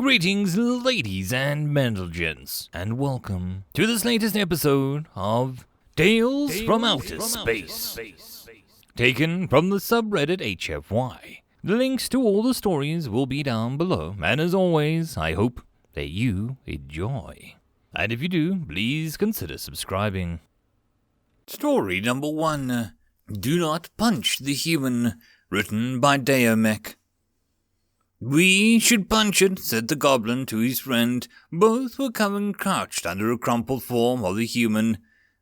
Greetings, ladies and gents, and welcome to this latest episode of Tales from Outer Space, taken from the subreddit HFY. The links to all the stories will be down below, and as always, I hope that you enjoy. And if you do, please consider subscribing. Story number 1, Do Not Punch the Human, written by daeomec. "We should punch it," said the goblin to his friend. Both were coming crouched under a crumpled form of the human.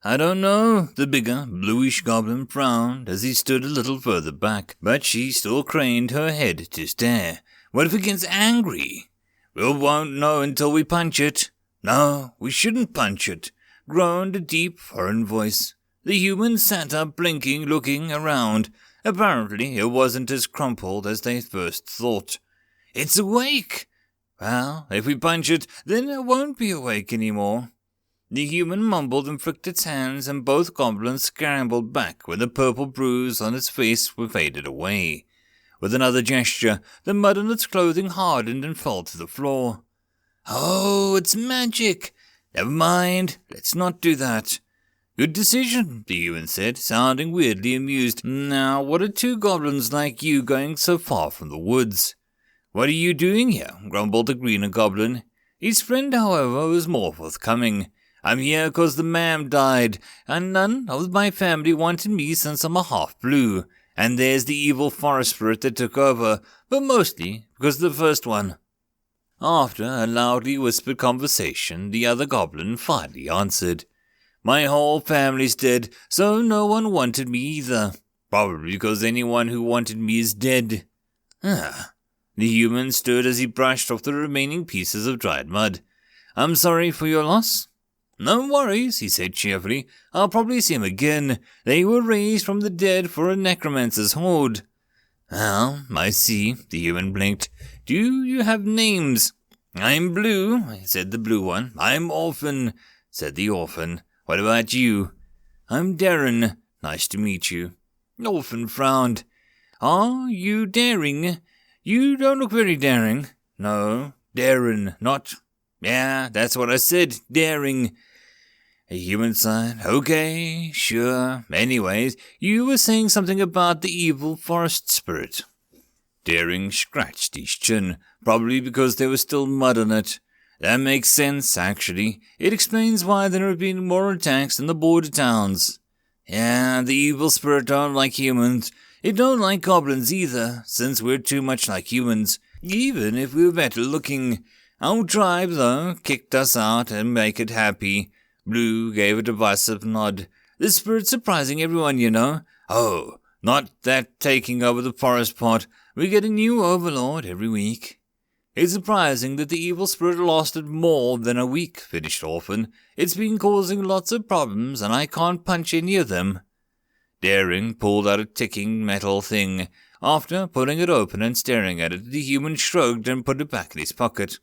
"I don't know," the bigger, bluish goblin frowned as he stood a little further back, but she still craned her head to stare. "What if it gets angry?" "We won't know until we punch it." "No, we shouldn't punch it," groaned a deep foreign voice. The human sat up, blinking, looking around. Apparently it wasn't as crumpled as they first thought. "It's awake!" "Well, if we punch it, then it won't be awake anymore." The human mumbled and flicked its hands, and both goblins scrambled back when the purple bruise on its face faded away. With another gesture, the mud on its clothing hardened and fell to the floor. "Oh, it's magic! Never mind, let's not do that." "Good decision," the human said, sounding weirdly amused. "Now, what are two goblins like you going so far from the woods?" "What are you doing here?" grumbled the greener goblin. His friend, however, was more forthcoming. "I'm here 'cause the ma'am died, and none of my family wanted me since I'm a half-blue. And there's the evil forest spirit that took over, but mostly because of the first one." After a loudly whispered conversation, the other goblin finally answered. "My whole family's dead, so no one wanted me either. Probably because anyone who wanted me is dead." The human stood as he brushed off the remaining pieces of dried mud. "I'm sorry for your loss." "No worries," he said cheerfully. "I'll probably see him again. They were raised from the dead for a necromancer's horde." "Well, I see," the human blinked. "Do you have names?" "I'm Blue," said the blue one. "I'm Orphan," said the orphan. "What about you?" "I'm Darren. Nice to meet you." Orphan frowned. "Are you daring?" "You don't look very daring." "No, Darren, not—" "Yeah, that's what I said, daring." A human sighed. "Okay, sure. Anyways, you were saying something about the evil forest spirit." Daring scratched his chin, probably because there was still mud on it. "That makes sense, actually. It explains why there have been more attacks in the border towns." "Yeah, the evil spirit don't like humans. It don't like goblins either, since we're too much like humans, even if we were better looking. Our tribe, though, kicked us out and make it happy." Blue gave a derisive nod. "The spirit's surprising everyone, you know." "Oh, not that taking over the forest part. We get a new overlord every week." "It's surprising that the evil spirit lasted more than a week," finished Orphan. "It's been causing lots of problems, and I can't punch any of them." Daring pulled out a ticking metal thing. After pulling it open and staring at it, the human shrugged and put it back in his pocket.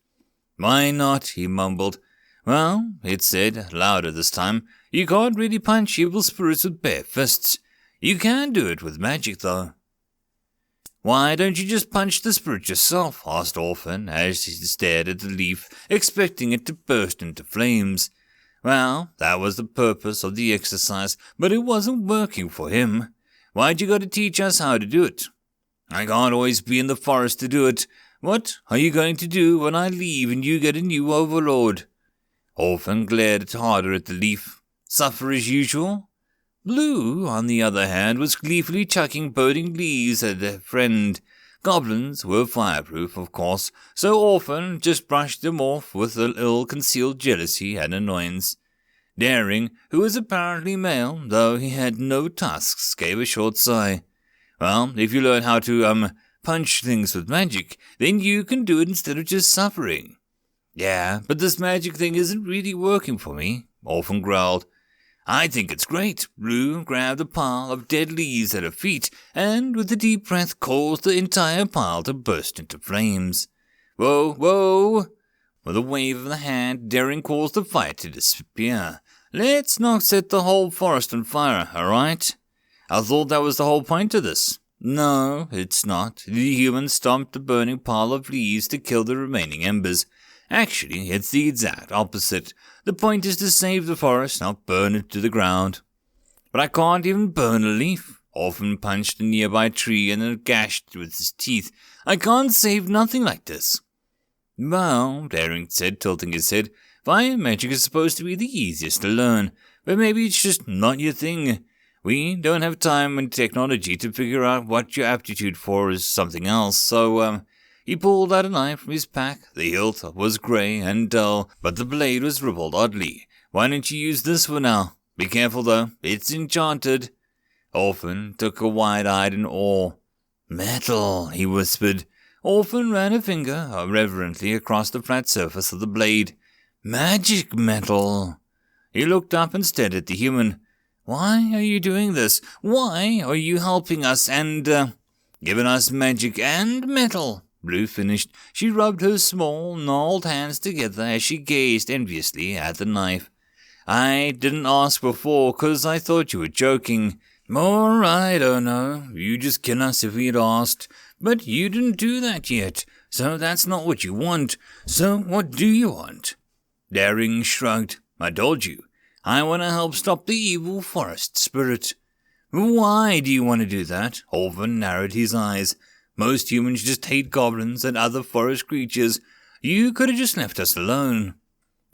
"Why not?" he mumbled. "Well," it said, louder this time, "you can't really punch evil spirits with bare fists. You can do it with magic, though." "Why don't you just punch the spirit yourself?" asked Orphan, as he stared at the leaf, expecting it to burst into flames. Well, that was the purpose of the exercise, but it wasn't working for him. "Why'd you gotta teach us how to do it?" "I can't always be in the forest to do it. What are you going to do when I leave and you get a new overlord?" Orphan glared harder at the leaf. "Suffer as usual?" Blue, on the other hand, was gleefully chucking burning leaves at a friend. Goblins were fireproof, of course, so Orphan just brushed them off with an ill-concealed jealousy and annoyance. Daring, who was apparently male, though he had no tusks, gave a short sigh. "Well, if you learn how to, punch things with magic, then you can do it instead of just suffering." "Yeah, but this magic thing isn't really working for me," Orphan growled. "I think it's great." Blue grabbed a pile of dead leaves at her feet and, with a deep breath, caused the entire pile to burst into flames. "Whoa, whoa!" With a wave of the hand, Daring caused the fire to disappear. "Let's not set the whole forest on fire, all right? I thought that was the whole point of this." No, it's not. The human stomped a burning pile of leaves to kill the remaining embers. Actually, it's the exact opposite. The point is to save the forest, not burn it to the ground. But I can't even burn a leaf. Orphan punched a nearby tree and then gashed with his teeth. I can't save nothing like this. Well, Daring said, tilting his head, fire magic is supposed to be the easiest to learn, but maybe it's just not your thing. We don't have time and technology to figure out what your aptitude for is something else, so, he pulled out a knife from his pack. The hilt was grey and dull, but the blade was rippled oddly. Why don't you use this for now? Be careful, though. It's enchanted. Orphan took a wide-eyed in awe. Metal, he whispered. Orphan ran a finger reverently across the flat surface of the blade. Magic metal. He looked up and stared at the human. Why are you doing this? Why are you helping us and, giving us magic and metal? Blue finished. She rubbed her small, gnarled hands together as she gazed enviously at the knife. I didn't ask before, 'cause I thought you were joking. All right, oh no, you just kill us if we'd asked. But you didn't do that yet, so that's not what you want. So what do you want? Daring shrugged. I told you. I want to help stop the evil forest spirit. Why do you want to do that? Orphan narrowed his eyes. Most humans just hate goblins and other forest creatures. You could have just left us alone.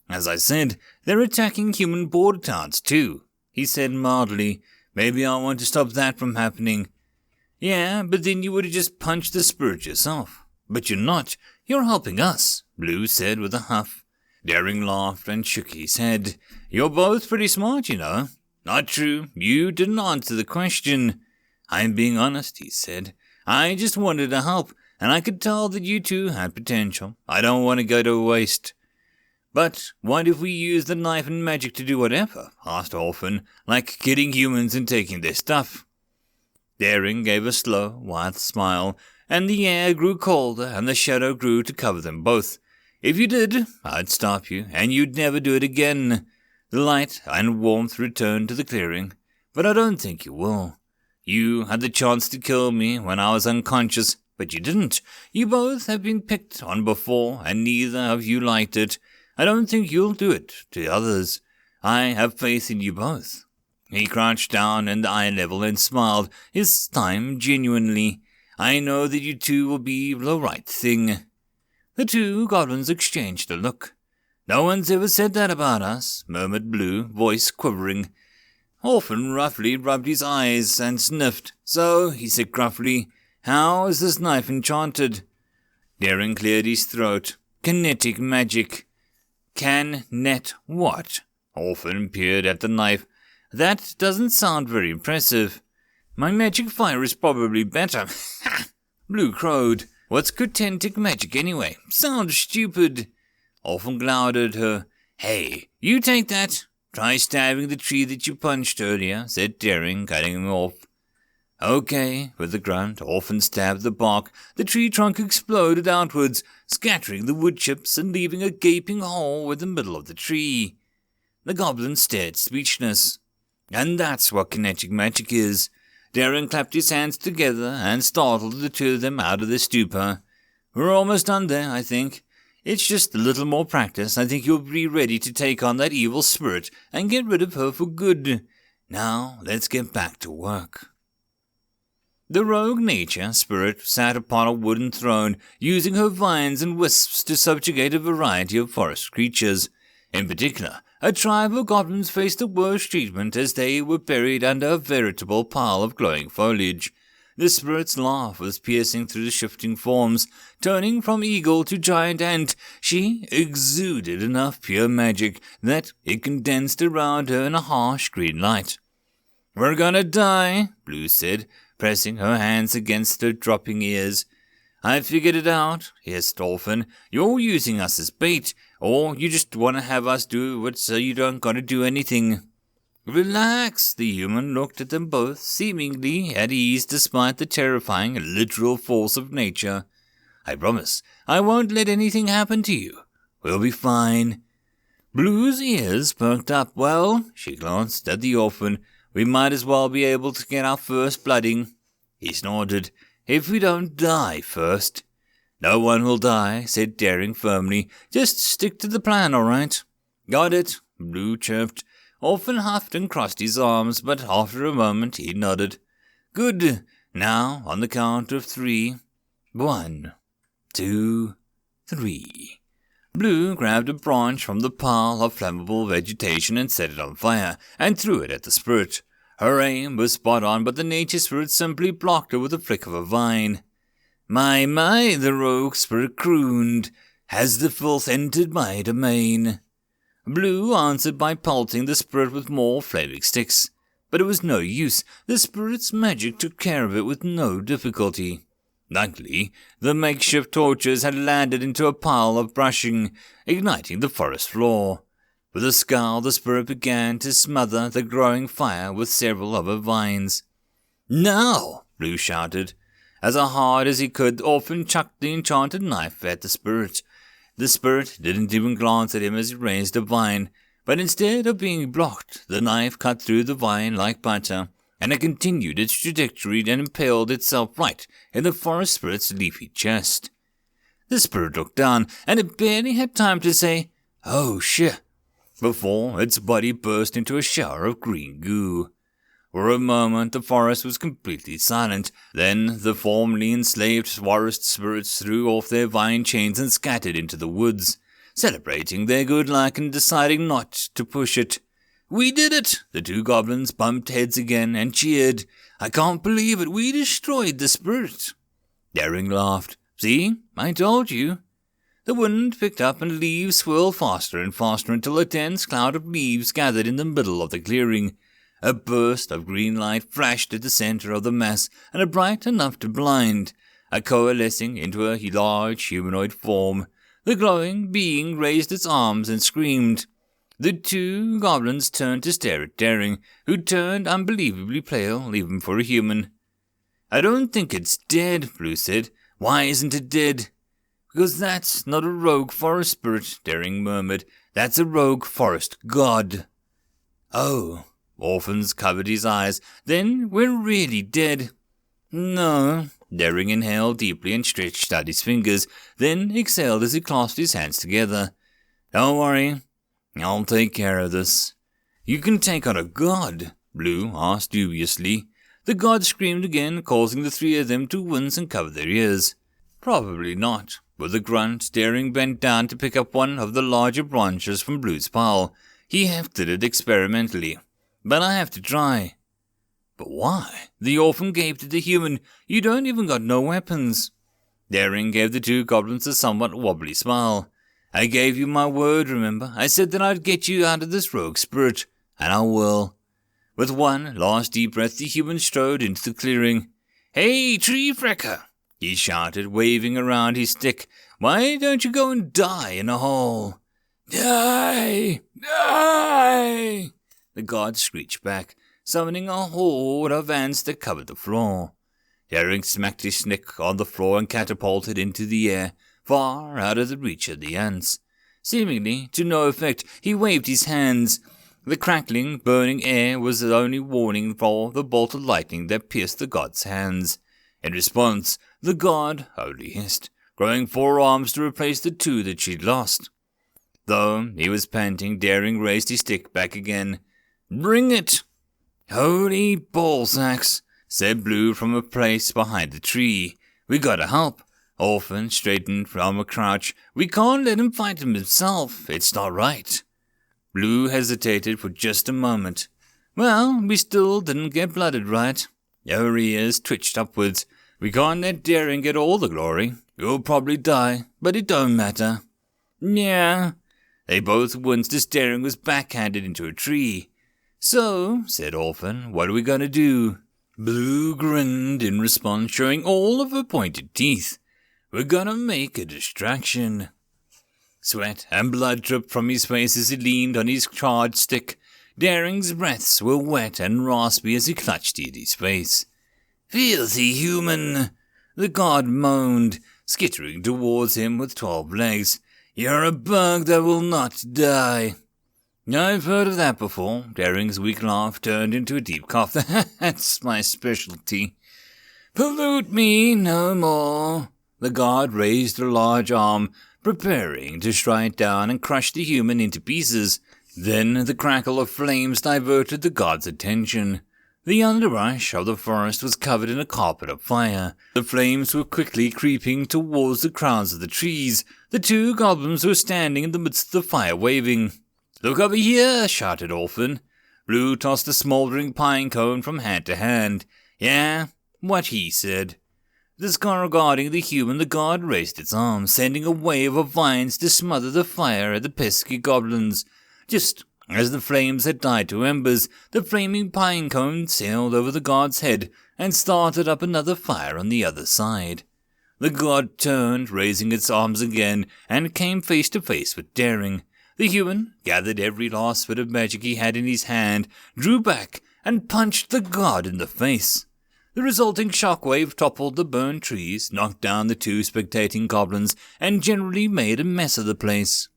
As I said, they're attacking human border towns too, he said mildly. Maybe I want to stop that from happening. Yeah, but then you would have just punched the spirit yourself. But you're not. You're helping us, Blue said with a huff. Daring laughed and shook his head. You're both pretty smart, you know. Not true. You didn't answer the question. I'm being honest, he said. I just wanted to help, and I could tell that you two had potential. I don't want to go to waste. But what if we use the knife and magic to do whatever? Asked Orphan, like killing humans and taking their stuff. Daring gave a slow, wide smile, and the air grew colder and the shadow grew to cover them both. If you did, I'd stop you, and you'd never do it again. The light and warmth returned to the clearing, but I don't think you will. You had the chance to kill me when I was unconscious, but you didn't. You both have been picked on before, and neither of you liked it. I don't think you'll do it to others. I have faith in you both. He crouched down in the eye level and smiled, this time genuinely. I know that you two will be the right thing. The two goblins exchanged a look. No one's ever said that about us, murmured Blue, voice quivering. Orphan roughly rubbed his eyes and sniffed. So, he said gruffly, how is this knife enchanted? Daring cleared his throat. Kinetic magic. Can-net what? Orphan peered at the knife. That doesn't sound very impressive. My magic fire is probably better. Ha! Blue crowed. What's kinetic magic anyway? Sounds stupid. Orphan glowered at her. Hey, you take that. Try stabbing the tree that you punched earlier, said Daring, cutting him off. Okay, with a grunt, Orphan stabbed the bark. The tree trunk exploded outwards, scattering the wood chips and leaving a gaping hole in the middle of the tree. The goblin stared speechless. And that's what kinetic magic is. Daring clapped his hands together and startled the two of them out of their stupor. We're almost done there, I think. It's just a little more practice. I think you'll be ready to take on that evil spirit and get rid of her for good. Now, let's get back to work. The rogue nature spirit sat upon a wooden throne, using her vines and wisps to subjugate a variety of forest creatures. In particular, a tribe of goblins faced the worst treatment as they were buried under a veritable pile of glowing foliage. The spirit's laugh was piercing through the shifting forms. Turning from eagle to giant ant, she exuded enough pure magic that it condensed around her in a harsh green light. We're gonna die, Blue said, pressing her hands against her dropping ears. I figured it out, hissed Orphan. You're using us as bait, or you just want to have us do it so you don't gotta do anything. Relax, the human looked at them both, seemingly at ease despite the terrifying literal force of nature. I promise, I won't let anything happen to you. We'll be fine. Blue's ears perked up. Well, she glanced at the Orphan. We might as well be able to get our first blooding. he snorted. "If we don't die first." "No one will die," said Daring firmly. "Just stick to the plan, all right?" "Got it," Blue chirped. Orphan huffed and crossed his arms, but after a moment he nodded. "Good. Now, on the count of 3. 1, 2, 3. Blue grabbed a branch from the pile of flammable vegetation and set it on fire, and threw it at the spirit. Her aim was spot on, but the nature spirit simply blocked her with a flick of a vine. My, the rogue spirit crooned. "Has the filth entered my domain?" Blue answered by pelting the spirit with more flaming sticks. But it was no use. The spirit's magic took care of it with no difficulty. Luckily, the makeshift torches had landed into a pile of brushing, igniting the forest floor. With a scowl, the spirit began to smother the growing fire with several of her vines. "Now!" Blue shouted. As hard as he could, Orphan chucked the enchanted knife at the spirit. The spirit didn't even glance at him as he raised a vine, but instead of being blocked, the knife cut through the vine like butter, and it continued its trajectory and impaled itself right in the forest spirit's leafy chest. The spirit looked down, and it barely had time to say, "Oh shit," before its body burst into a shower of green goo. For a moment the forest was completely silent. Then the formerly enslaved forest spirits threw off their vine chains and scattered into the woods, celebrating their good luck and deciding not to push it. "We did it!" The 2 goblins bumped heads again and cheered. "I can't believe it, we destroyed the spirit." Daring laughed. "See, I told you." The wind picked up and leaves swirled faster and faster until a dense cloud of leaves gathered in the middle of the clearing. A burst of green light flashed at the center of the mass, and a bright enough to blind, coalescing into a large humanoid form. The glowing being raised its arms and screamed. The 2 goblins turned to stare at Daring, who turned unbelievably pale, even for a human. "I don't think it's dead," Blue said. "Why isn't it dead?" "Because that's not a rogue forest spirit," Daring murmured. "That's a rogue forest god." "Oh." Orphans covered his eyes. "Then we're really dead." "No." Daring inhaled deeply and stretched out his fingers, then exhaled as he clasped his hands together. "Don't worry. I'll take care of this." "You can take on a god?" Blue asked dubiously. The god screamed again, causing the 3 of them to wince and cover their ears. "Probably not." With a grunt, Daring bent down to pick up one of the larger branches from Blue's pile. He hefted it experimentally. "But I have to try." "But why?" The orphan gaped at the human. "You don't even got no weapons." Daring gave the 2 goblins a somewhat wobbly smile. "I gave you my word, remember? I said that I'd get you out of this rogue spirit, and I will." With one last deep breath, the human strode into the clearing. "Hey, tree frecker!" he shouted, waving around his stick. "Why don't you go and die in a hole?" "Die! Die!" the god screeched back, summoning a horde of ants that covered the floor. Daring smacked his stick on the floor and catapulted into the air, far out of the reach of the ants. Seemingly to no effect, he waved his hands. The crackling, burning air was the only warning for the bolt of lightning that pierced the god's hands. In response, the god only hissed, growing 4 arms to replace the 2 that she'd lost. Though he was panting, Daring raised his stick back again. "Bring it!" "Holy ballsacks," said Blue from a place behind the tree. "We gotta help." Orphan straightened from a crouch. "We can't let him fight himself. It's not right." Blue hesitated for just a moment. "Well, we still didn't get blooded right." Her ears twitched upwards. "We can't let Daring get all the glory. You'll probably die, but it don't matter." "Yeah." They both winced as Daring was backhanded into a tree. "So," said Orphan, "what are we going to do?" Blue grinned in response, showing all of her pointed teeth. "We're going to make a distraction." Sweat and blood dripped from his face as he leaned on his charred stick. Daring's breaths were wet and raspy as he clutched at his face. "Filthy human," the god moaned, skittering towards him with 12 legs. "You're a bug that will not die." "I've heard of that before." Daring's weak laugh turned into a deep cough. "That's my specialty." Pollute me no more. The god raised a large arm, preparing to strike down and crush the human into pieces. Then the crackle of flames diverted the god's attention. The underbrush of the forest was covered in a carpet of fire. The flames were quickly creeping towards the crowns of the trees. The two goblins were standing in the midst of the fire, waving. "Look over here!" shouted Orphan. Blue tossed a smouldering pine cone from hand to hand. "Yeah, what he said." Disregarding the human, the god raised its arm, sending a wave of vines to smother the fire at the pesky goblins. Just as the flames had died to embers, the flaming pine cone sailed over the god's head and started up another fire on the other side. The god turned, raising its arms again, and came face to face with Daring. The human gathered every last bit of magic he had in his hand, drew back, and punched the god in the face. The resulting shockwave toppled the burned trees, knocked down the two spectating goblins, and generally made a mess of the place.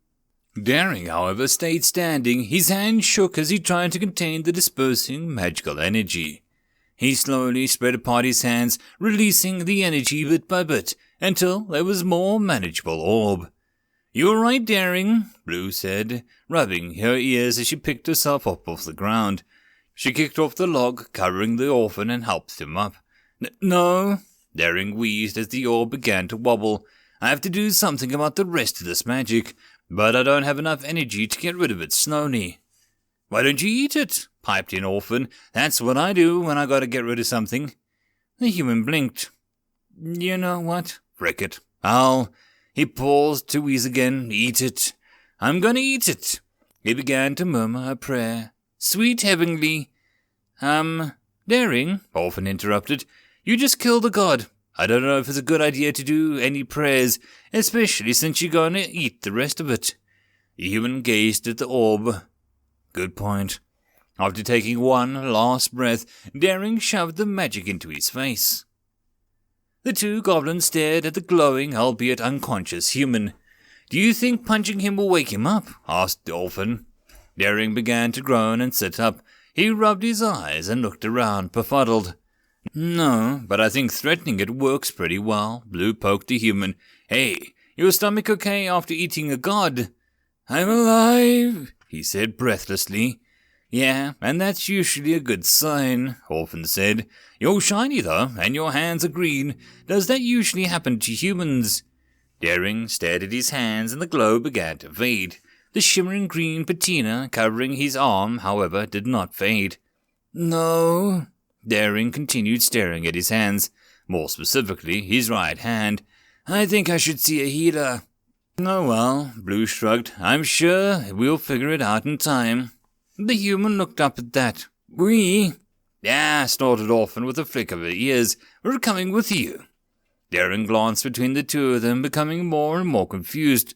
Daring, however, stayed standing. His hand shook as he tried to contain the dispersing magical energy. He slowly spread apart his hands, releasing the energy bit by bit, until there was more manageable orb. "You're right, Daring," Blue said, rubbing her ears as she picked herself up off the ground. She kicked off the log, covering the orphan, and helped him up. No, Daring wheezed as the orb began to wobble. "I have to do something about the rest of this magic, but I don't have enough energy to get rid of it slowly." "Why don't you eat it?" piped in Orphan. "That's what I do when I gotta get rid of something." The human blinked. "You know what? Frick it. He paused to wheeze again. "Eat it. I'm gonna eat it." He began to murmur a prayer. "Sweet heavenly—" Daring, Orphan interrupted. "You just killed a god. I don't know if it's a good idea to do any prayers, especially since you're gonna eat the rest of it." The human gazed at the orb. "Good point." After taking one last breath, Daring shoved the magic into his face. The two goblins stared at the glowing, albeit unconscious human. "Do you think punching him will wake him up?" asked the Orphan. Daring began to groan and sit up. He rubbed his eyes and looked around, befuddled. "No, but I think threatening it works pretty well." Blue poked the human. "Hey, your stomach okay after eating a god?" "I'm alive," he said breathlessly. "Yeah, and that's usually a good sign," Orphan said. "You're shiny, though, and your hands are green. Does that usually happen to humans?" Daring stared at his hands, and the glow began to fade. The shimmering green patina covering his arm, however, did not fade. "No." Daring continued staring at his hands, more specifically his right hand. "I think I should see a healer." "Oh well," Blue shrugged. "I'm sure we'll figure it out in time." The human looked up at that. "We?" "Yeah," snorted Orphan with a flick of her ears. "We're coming with you." Daring glanced between the two of them, becoming more and more confused.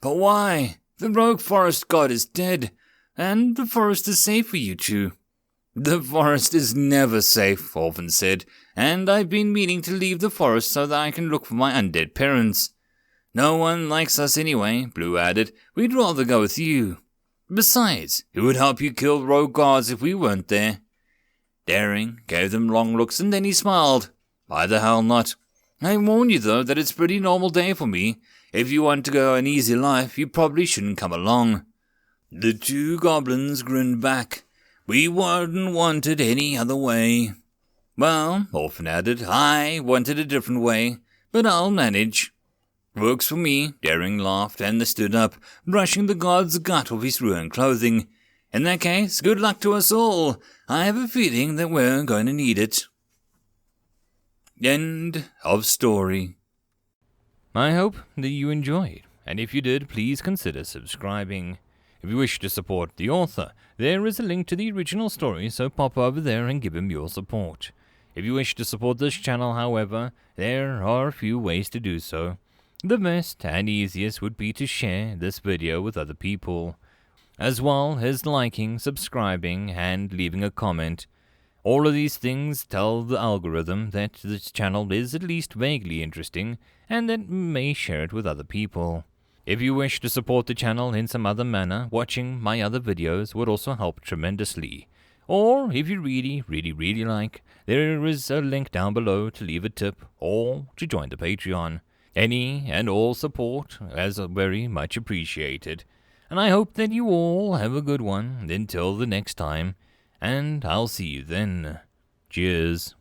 "But why? The rogue forest god is dead, and the forest is safe for you two." "The forest is never safe," Orphan said, "and I've been meaning to leave the forest so that I can look for my undead parents." "No one likes us anyway," Blue added. "We'd rather go with you. Besides, it would help you kill rogue gods if we weren't there." Daring gave them long looks, and then he smiled. "Why the hell not? I warn you, though, that it's a pretty normal day for me. If you want to go an easy life, you probably shouldn't come along." The two goblins grinned back. "We wouldn't want it any other way." "Well," Orphan added, "I wanted a different way, but I'll manage." "Works for me," Daring laughed, and they stood up, brushing the god's gut off his ruined clothing. "In that case, good luck to us all. I have a feeling that we're going to need it." End of story. I hope that you enjoyed, and if you did, please consider subscribing. If you wish to support the author, there is a link to the original story, so pop over there and give him your support. If you wish to support this channel, however, there are a few ways to do so. The best and easiest would be to share this video with other people, as well as liking, subscribing, and leaving a comment. All of these things tell the algorithm that this channel is at least vaguely interesting, and that may share it with other people. If you wish to support the channel in some other manner, watching my other videos would also help tremendously. Or, if you really like, there is a link down below to leave a tip or to join the Patreon. Any and all support is very much appreciated. And I hope that you all have a good one until the next time. And I'll see you then. Cheers.